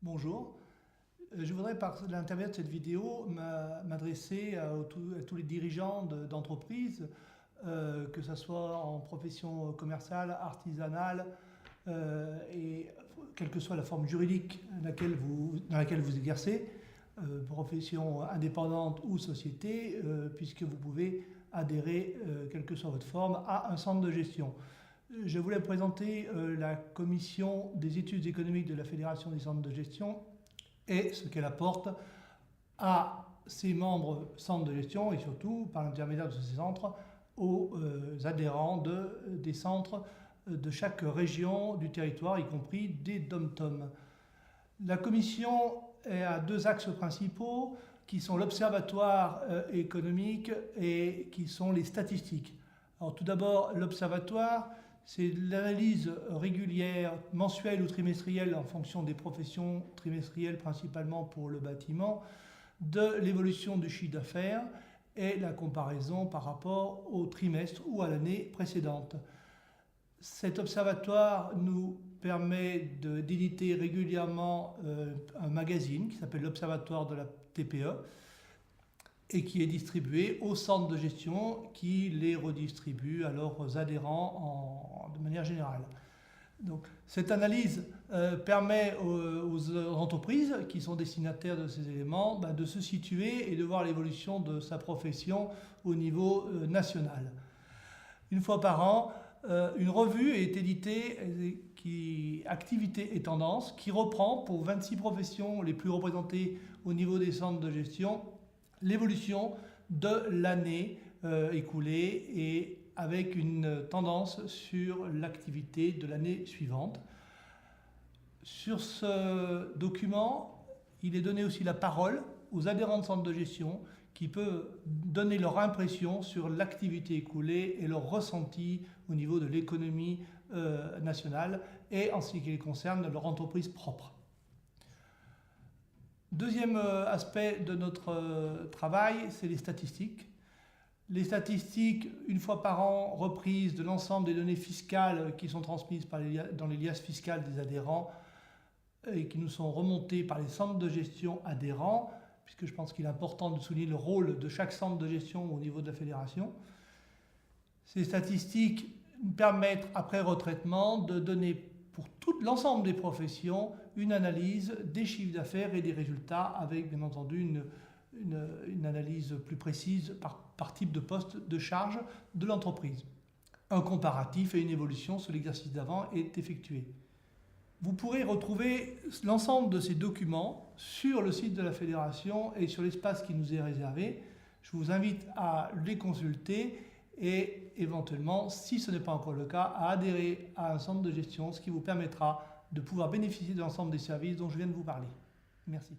Bonjour, je voudrais par l'intermédiaire de cette vidéo m'adresser à tous les dirigeants d'entreprises, que ce soit en profession commerciale, artisanale, et quelle que soit la forme juridique dans laquelle vous exercez, profession indépendante ou société, puisque vous pouvez adhérer, quelle que soit votre forme, à un centre de gestion. Je voulais présenter la commission des études économiques de la Fédération des centres de gestion et ce qu'elle apporte à ses membres centres de gestion et surtout, par l'intermédiaire de ces centres, aux adhérents des centres de chaque région du territoire, y compris des DOM-TOM. La commission a deux axes principaux qui sont l'observatoire économique et qui sont les statistiques. Alors tout d'abord, l'observatoire, c'est l'analyse régulière, mensuelle ou trimestrielle en fonction des professions, trimestrielles principalement pour le bâtiment, de l'évolution du chiffre d'affaires et la comparaison par rapport au trimestre ou à l'année précédente. Cet observatoire nous permet d'éditer régulièrement un magazine qui s'appelle l'Observatoire de la TPE et qui est distribué aux centres de gestion qui les redistribuent à leurs adhérents de manière générale. Donc, cette analyse permet aux entreprises qui sont destinataires de ces éléments de se situer et de voir l'évolution de sa profession au niveau national. Une fois par an, une revue est éditée Activités et tendances qui reprend pour 26 professions les plus représentées au niveau des centres de gestion l'évolution de l'année écoulée et avec une tendance sur l'activité de l'année suivante. Sur ce document, il est donné aussi la parole aux adhérents de centres de gestion qui peuvent donner leur impression sur l'activité écoulée et leur ressenti au niveau de l'économie nationale et en ce qui les concerne leur entreprise propre. Deuxième aspect de notre travail, c'est les statistiques. Les statistiques, une fois par an, reprises de l'ensemble des données fiscales qui sont transmises dans les liasses fiscales des adhérents et qui nous sont remontées par les centres de gestion adhérents, puisque je pense qu'il est important de souligner le rôle de chaque centre de gestion au niveau de la fédération. Ces statistiques permettent, après retraitement, de donner pour tout l'ensemble des professions une analyse des chiffres d'affaires et des résultats avec bien entendu une analyse plus précise par type de poste de charge de l'entreprise. Un comparatif et une évolution sur l'exercice d'avant est effectué. Vous pourrez retrouver l'ensemble de ces documents sur le site de la fédération et sur l'espace qui nous est réservé. Je vous invite à les consulter et éventuellement, si ce n'est pas encore le cas, à adhérer à un centre de gestion, ce qui vous permettra de pouvoir bénéficier de l'ensemble des services dont je viens de vous parler. Merci.